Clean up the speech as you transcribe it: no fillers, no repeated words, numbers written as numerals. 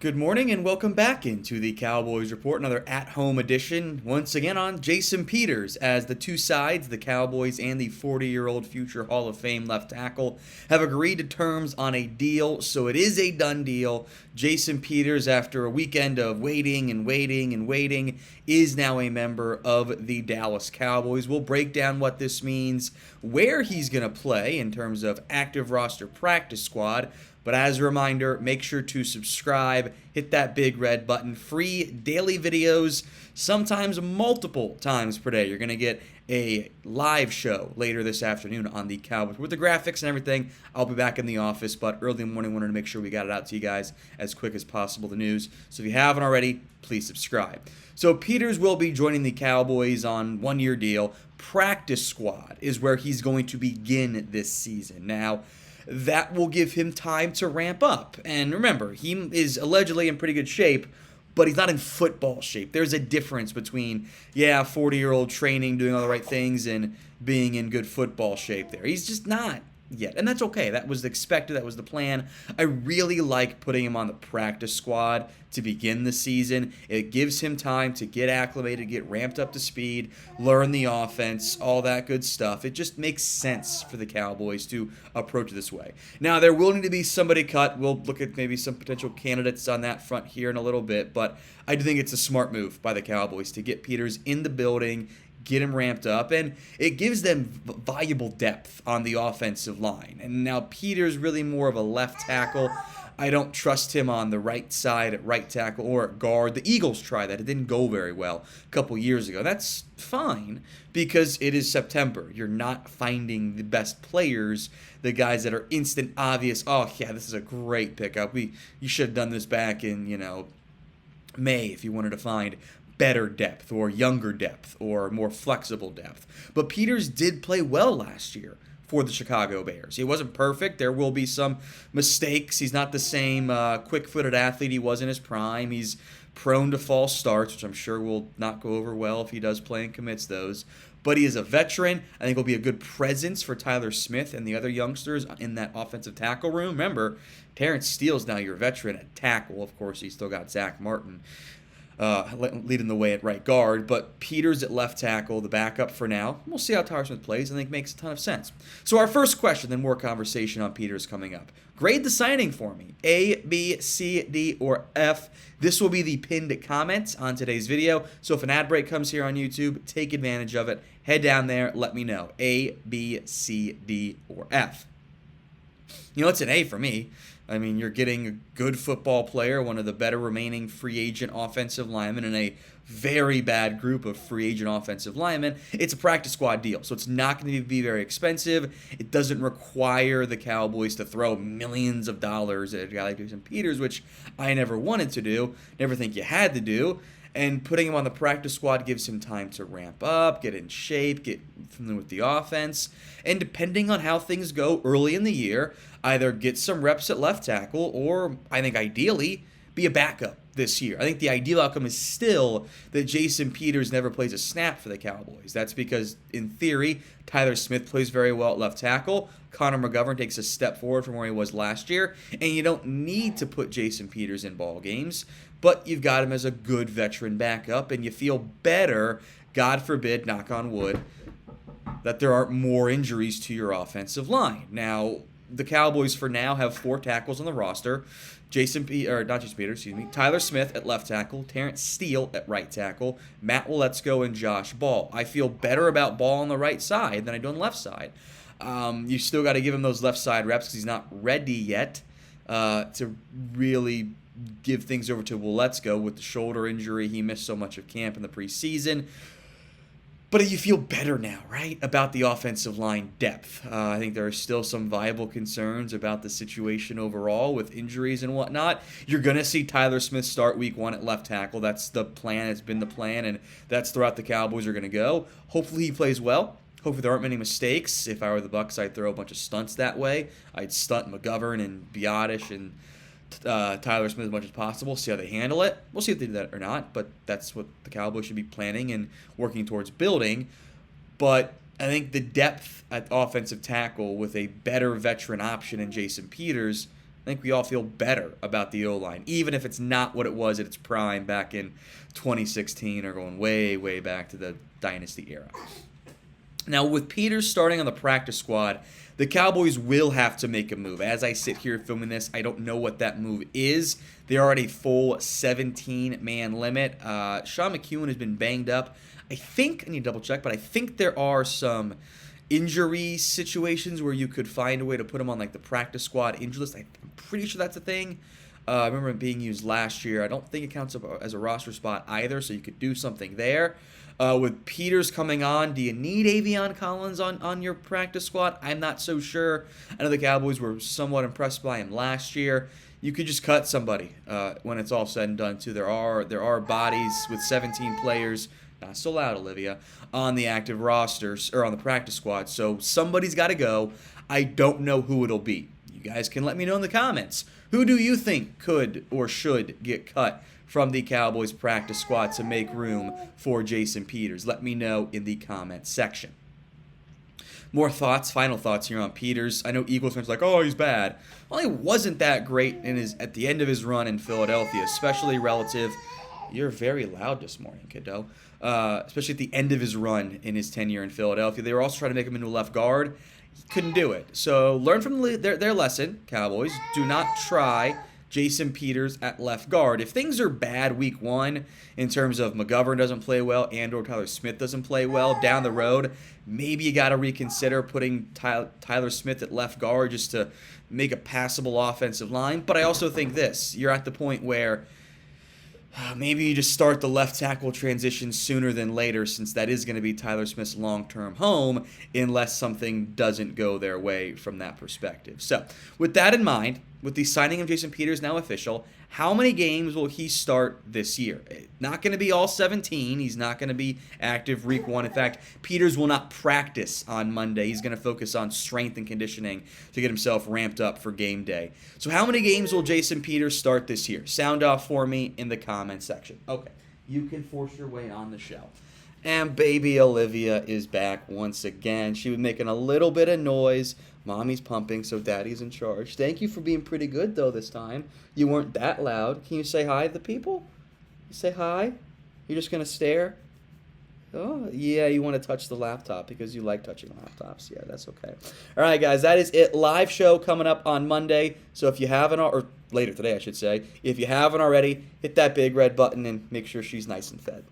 Good morning and welcome back into the Cowboys Report, another at-home edition, once again on Jason Peters, as the two sides, the Cowboys and the 40-year-old future Hall of Fame left tackle, have agreed to terms on a deal, so it is a done deal. Jason Peters, after a weekend of waiting and waiting and waiting, is now a member of the Dallas Cowboys. We'll break down what this means, where he's going to play in terms of active roster practice squad. But as a reminder, make sure to subscribe, hit that big red button. Free daily videos, sometimes multiple times per day. You're going to get a live show later this afternoon on the Cowboys with the graphics and everything. I'll be back in the office, but early in the morning, wanted to make sure we got it out to you guys as quick as possible, the news. So if you haven't already, please subscribe. So Peters will be joining the Cowboys on one-year deal. Practice squad is where he's going to begin this season. Now, that will give him time to ramp up. And remember, he is allegedly in pretty good shape, but he's not in football shape. There's a difference between, 40-year-old training, doing all the right things, and being in good football shape there. He's just not yet. And that's okay. That was expected. That was the plan. I really like putting him on the practice squad to begin the season. It gives him time to get acclimated, get ramped up to speed, learn the offense, all that good stuff. It just makes sense for the Cowboys to approach it this way. Now, there will need to be somebody cut. We'll look at maybe some potential candidates on that front here in a little bit, but I do think it's a smart move by the Cowboys to get Peters in the building, get him ramped up, and it gives them valuable depth on the offensive line. And now Peters really more of a left tackle. I don't trust him on the right side at right tackle or at guard. The Eagles tried that. It didn't go very well a couple years ago. That's fine because it is September. You're not finding the best players, the guys that are instant obvious, oh yeah, this is a great pickup. You should have done this back in, May if you wanted to find better depth or younger depth or more flexible depth. But Peters did play well last year for the Chicago Bears. He wasn't perfect. There will be some mistakes. He's not the same quick-footed athlete he was in his prime. He's prone to false starts, which I'm sure will not go over well if he does play and commits those. But he is a veteran. I think he'll be a good presence for Tyler Smith and the other youngsters in that offensive tackle room. Remember, Terrence Steele's now your veteran at tackle. Of course, he's still got Zach Martin leading the way at right guard, but Peters at left tackle, the backup for now. We'll see how Tyler Smith plays. I think makes a ton of sense. So our first question, then more conversation on Peters coming up. Grade the signing for me. A, B, C, D, or F. This will be the pinned comment on today's video. So if an ad break comes here on YouTube, take advantage of it. Head down there, let me know. A, B, C, D, or F. It's an A for me. I mean, you're getting a good football player, one of the better remaining free agent offensive linemen in a very bad group of free agent offensive linemen. It's a practice squad deal, so it's not going to be very expensive. It doesn't require the Cowboys to throw millions of dollars at a guy like Jason Peters, which I never wanted to do, never think you had to do. And putting him on the practice squad gives him time to ramp up, get in shape, get familiar with the offense, and depending on how things go early in the year, either get some reps at left tackle or, I think ideally, be a backup this year. I think the ideal outcome is still that Jason Peters never plays a snap for the Cowboys. That's because, in theory, Tyler Smith plays very well at left tackle. Connor McGovern takes a step forward from where he was last year, and you don't need to put Jason Peters in ball games, but you've got him as a good veteran backup, and you feel better, God forbid, knock on wood, that there aren't more injuries to your offensive line. Now, the Cowboys for now have 4 tackles on the roster. Tyler Smith at left tackle, Terrence Steele at right tackle, Matt Waletzko, and Josh Ball. I feel better about Ball on the right side than I do on the left side. You still got to give him those left side reps because he's not ready yet to really give things over to Waletzko with the shoulder injury. He missed so much of camp in the preseason. But you feel better now, right, about the offensive line depth. I think there are still some viable concerns about the situation overall with injuries and whatnot. You're going to see Tyler Smith start week 1 at left tackle. That's the plan. It's been the plan, and that's the route the Cowboys are going to go. Hopefully he plays well. Hopefully there aren't many mistakes. If I were the Bucs, I'd throw a bunch of stunts that way. I'd stunt McGovern and Biotish and Tyler Smith as much as possible, see how they handle it. We'll see if they do that or not, but that's what the Cowboys should be planning and working towards building. But I think the depth at offensive tackle with a better veteran option in Jason Peters, think we all feel better about the O-line, even if it's not what it was at its prime back in 2016 or going way, way back to the Dynasty era. Now, with Peters starting on the practice squad, the Cowboys will have to make a move. As I sit here filming this, I don't know what that move is. They are at a full 17-man limit. Sean McEwen has been banged up. I need to double check, but I think there are some injury situations where you could find a way to put him on like the practice squad injury list. I'm pretty sure that's a thing. I remember it being used last year. I don't think it counts as a roster spot either, so you could do something there. With Peters coming on, do you need Avion Collins on your practice squad? I'm not so sure. I know the Cowboys were somewhat impressed by him last year. You could just cut somebody when it's all said and done, too. There are bodies with 17 players, not so loud, Olivia, on the active rosters, or on the practice squad, so somebody's got to go. I don't know who it'll be. You guys can let me know in the comments. Who do you think could or should get cut from the Cowboys practice squad to make room for Jason Peters? Let me know in the comments section. More thoughts, final thoughts here on Peters. I know Eagles fans are like, oh, he's bad. Well, he wasn't that great at the end of his run in Philadelphia, especially relative. You're very loud this morning, kiddo. Especially at the end of his run in his tenure in Philadelphia. They were also trying to make him into a left guard. He couldn't do it. So learn from their lesson, Cowboys. Do not try Jason Peters at left guard. If things are bad week one in terms of McGovern doesn't play well and or Tyler Smith doesn't play well down the road, maybe you got to reconsider putting Tyler Smith at left guard just to make a passable offensive line. But I also think you're at the point where maybe you just start the left tackle transition sooner than later, since that is going to be Tyler Smith's long-term home, unless something doesn't go their way from that perspective. So, with that in mind, with the signing of Jason Peters now official, how many games will he start this year? Not going to be all 17. He's not going to be active week one. In fact, Peters will not practice on Monday. He's going to focus on strength and conditioning to get himself ramped up for game day. So how many games will Jason Peters start this year? Sound off for me in the comment section. Okay, you can force your way on the show. And baby Olivia is back once again. She was making a little bit of noise. Mommy's pumping, so Daddy's in charge. Thank you for being pretty good, though, this time. You weren't that loud. Can you say hi to the people? You say hi? You're just going to stare? Oh, yeah, you want to touch the laptop because you like touching laptops. Yeah, that's okay. All right, guys, that is it. Live show coming up on Monday. So if you haven't, or later today, I should say, if you haven't already, hit that big red button and make sure she's nice and fed.